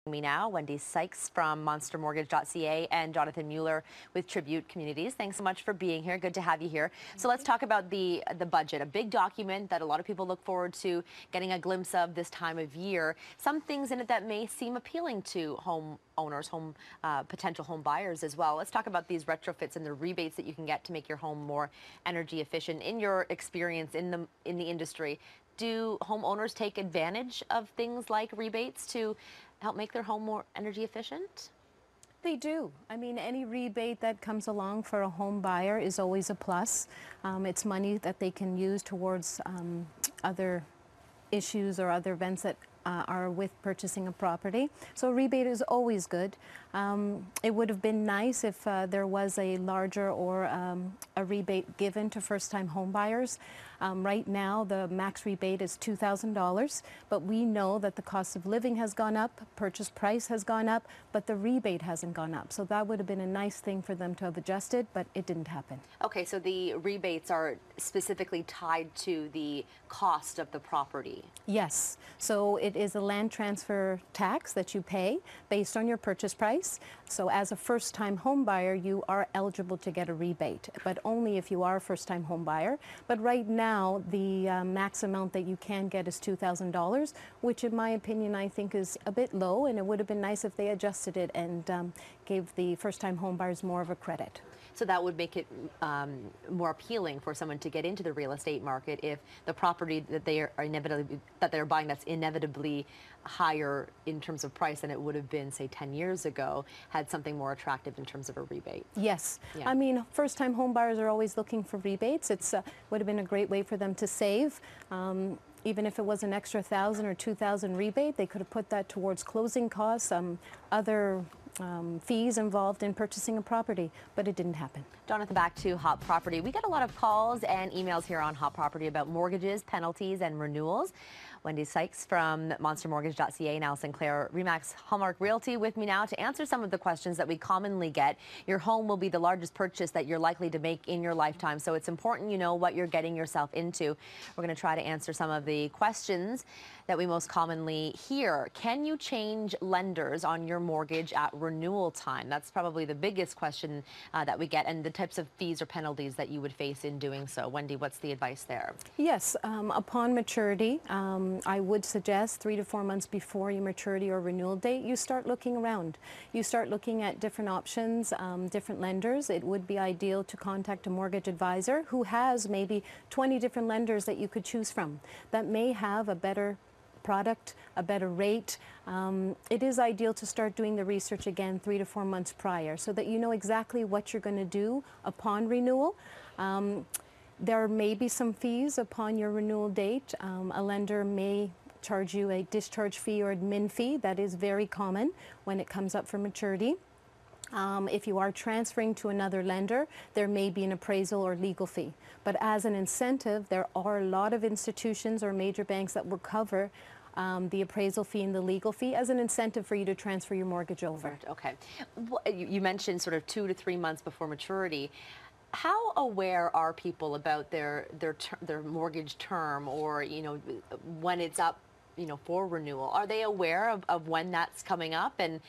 Me now, Wendy Sykes from monstermortgage.ca and Jonathan Mueller with Tribute Communities. Thanks so much for being here. Good to have you here. So let's talk about the budget, a big document that a lot of people look forward to getting a glimpse of this time of year. Some things in it that may seem appealing to home owners, potential home buyers as well. Let's talk about these retrofits and the rebates that you can get to make your home more energy efficient. In your experience in the industry, do homeowners take advantage of things like rebates to help make their home more energy efficient? They do. I mean, any rebate that comes along for a home buyer is always a plus. It's money that they can use towards other issues or other events that are with purchasing a property. So a rebate is always good. It would have been nice if there was a larger or a rebate given to first-time home buyers. Right now, the max rebate is $2,000, but we know that the cost of living has gone up, purchase price has gone up, but the rebate hasn't gone up. So that would have been a nice thing for them to have adjusted, but it didn't happen. Okay, so the rebates are specifically tied to the cost of the property? Yes. So it is a land transfer tax that you pay based on your purchase price. So as a first-time home buyer, you are eligible to get a rebate, but only if you are a first-time home buyer. But right now, the max amount that you can get is $2,000, which in my opinion, I think is a bit low, and it would have been nice if they adjusted it and gave the first-time home buyers more of a credit. So that would make it more appealing for someone to get into the real estate market if the property that they're buying that's inevitably higher in terms of price than it would have been, say, 10 years ago, had something more attractive in terms of a rebate. Yes. Yeah. I mean, first-time home buyers are always looking for rebates. It's would have been a great way for them to save. Even if it was an extra $1,000 or $2,000 rebate, they could have put that towards closing costs, other fees involved in purchasing a property, but it didn't happen. Jonathan, back to Hot Property. We get a lot of calls and emails here on Hot Property about mortgages, penalties, and renewals. Wendy Sykes from monstermortgage.ca and Al Sinclair, Remax Hallmark Realty, with me now to answer some of the questions that we commonly get. Your home will be the largest purchase that you're likely to make in your lifetime, so it's important you know what you're getting yourself into. We're going to try to answer some of the questions that we most commonly hear. Can you change lenders on your mortgage at renewal time? That's probably the biggest question that we get, and the types of fees or penalties that you would face in doing so. Wendy, what's the advice there? Yes, upon maturity, I would suggest 3 to 4 months before your maturity or renewal date, you start looking around. You start looking at different options, different lenders. It would be ideal to contact a mortgage advisor who has maybe 20 different lenders that you could choose from that may have a better product, a better rate. It is ideal to start doing the research again 3 to 4 months prior so that you know exactly what you're going to do upon renewal. There may be some fees upon your renewal date. A lender may charge you a discharge fee or admin fee. That is very common when it comes up for maturity. If you are transferring to another lender, there may be an appraisal or legal fee. But as an incentive, there are a lot of institutions or major banks that will cover the appraisal fee and the legal fee as an incentive for you to transfer your mortgage over. Okay. You mentioned sort of 2 to 3 months before maturity. How aware are people about their mortgage term, or when it's up for renewal? Are they aware of when that's coming up, and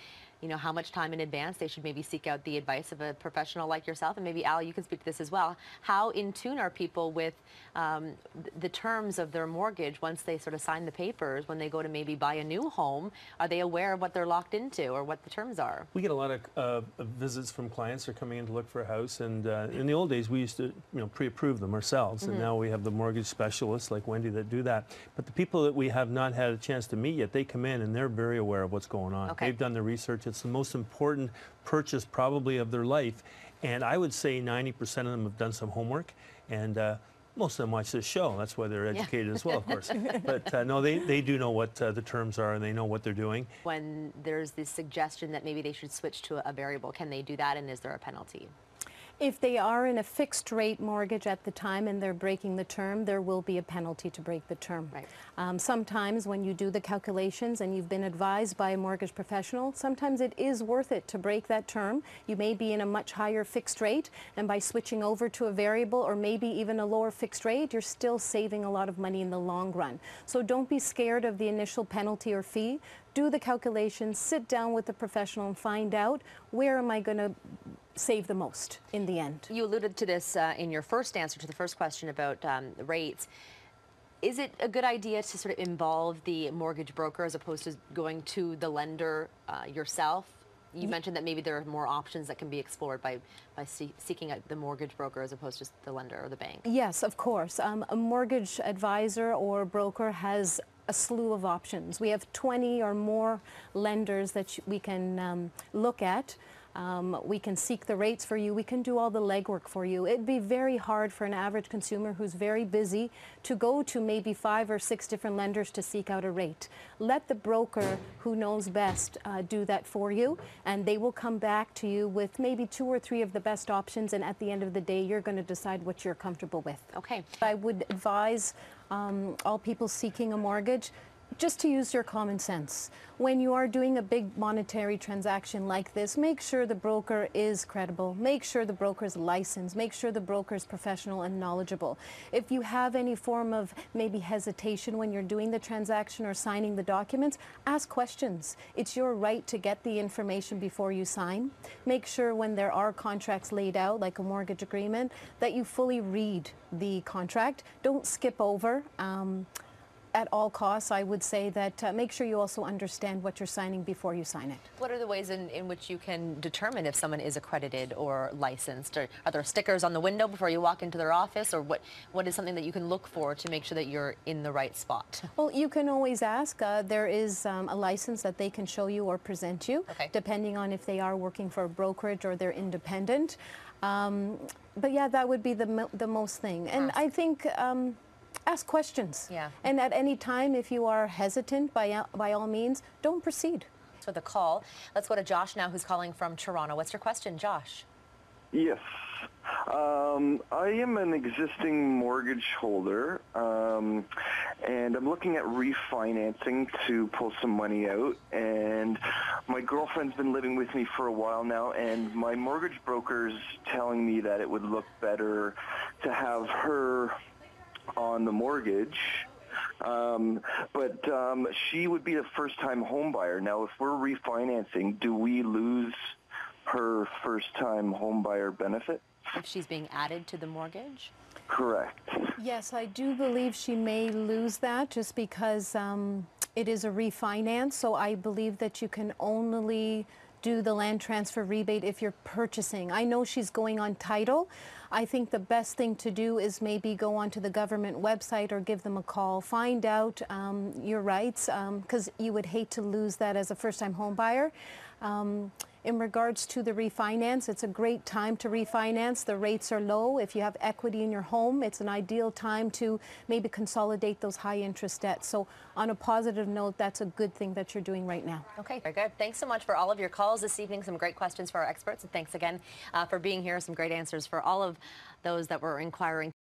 how much time in advance they should maybe seek out the advice of a professional like yourself? And maybe, Al, you can speak to this as well. How in tune are people with the terms of their mortgage once they sort of sign the papers, when they go to maybe buy a new home? Are they aware of what they're locked into or what the terms are? We get a lot of visits from clients who are coming in to look for a house, and in the old days we used to pre-approve them ourselves, and now we have the mortgage specialists like Wendy that do that. But the people that we have not had a chance to meet yet, they come in and they're very aware of what's going on. Okay. They've done the research. It's the most important purchase probably of their life, and I would say 90% of them have done some homework, and most of them watch this show. That's why they're educated as well, of course. But no, they do know what the terms are, and they know what they're doing. When there's this suggestion that maybe they should switch to a variable, can they do that, and is there a penalty? If they are in a fixed rate mortgage at the time and they're breaking the term, there will be a penalty to break the term. Right. Sometimes when you do the calculations and you've been advised by a mortgage professional, sometimes it is worth it to break that term. You may be in a much higher fixed rate, and by switching over to a variable or maybe even a lower fixed rate, you're still saving a lot of money in the long run. So don't be scared of the initial penalty or fee. Do the calculations, sit down with the professional and find out, where am I going to save the most in the end. You alluded to this in your first answer to the first question about rates. Is it a good idea to sort of involve the mortgage broker as opposed to going to the lender yourself? You mentioned that maybe there are more options that can be explored by seeking out the mortgage broker as opposed to the lender or the bank. Yes, of course. A mortgage advisor or broker has a slew of options. We have 20 or more lenders that we can look at. We can seek the rates for you. We can do all the legwork for you. It'd be very hard for an average consumer who's very busy to go to maybe 5 or 6 different lenders to seek out a rate. Let the broker who knows best do that for you, and they will come back to you with maybe 2 or 3 of the best options, and at the end of the day, you're going to decide what you're comfortable with. Okay. I would advise all people seeking a mortgage just to use your common sense. When you are doing a big monetary transaction like this, make sure the broker is credible. Make sure the broker is licensed. Make sure the broker is professional and knowledgeable. If you have any form of maybe hesitation when you're doing the transaction or signing the documents, ask questions. It's your right to get the information before you sign. Make sure when there are contracts laid out, like a mortgage agreement, that you fully read the contract. Don't skip over. At all costs, I would say that make sure you also understand what you're signing before you sign it. What are the ways in which you can determine if someone is accredited or licensed? Or are there stickers on the window before you walk into their office? Or what is something that you can look for to make sure that you're in the right spot? Well, you can always ask. There is a license that they can show you or present you, depending on if they are working for a brokerage or they're independent. But yeah, that would be the most thing. And I think ask questions. Yeah. And at any time, if you are hesitant, by all means, don't proceed. For the call, let's go to Josh now, who's calling from Toronto. What's your question, Josh? Yes. I am an existing mortgage holder, and I'm looking at refinancing to pull some money out. And my girlfriend's been living with me for a while now, and my mortgage broker's telling me that it would look better to have her on the mortgage, but she would be a first-time home buyer. Now, if we're refinancing, do we lose her first-time home buyer benefit? If she's being added to the mortgage? Correct. Yes, I do believe she may lose that just because it is a refinance. So I believe that you can only do the land transfer rebate if you're purchasing. I know she's going on title. I think the best thing to do is maybe go onto the government website or give them a call, find out your rights, because you would hate to lose that as a first-time home buyer. In regards to the refinance, it's a great time to refinance. The rates are low. If you have equity in your home, it's an ideal time to maybe consolidate those high interest debts. So on a positive note, that's a good thing that you're doing right now. Okay, very good. Thanks so much for all of your calls this evening. Some great questions for our experts. And thanks again for being here. Some great answers for all of those that were inquiring.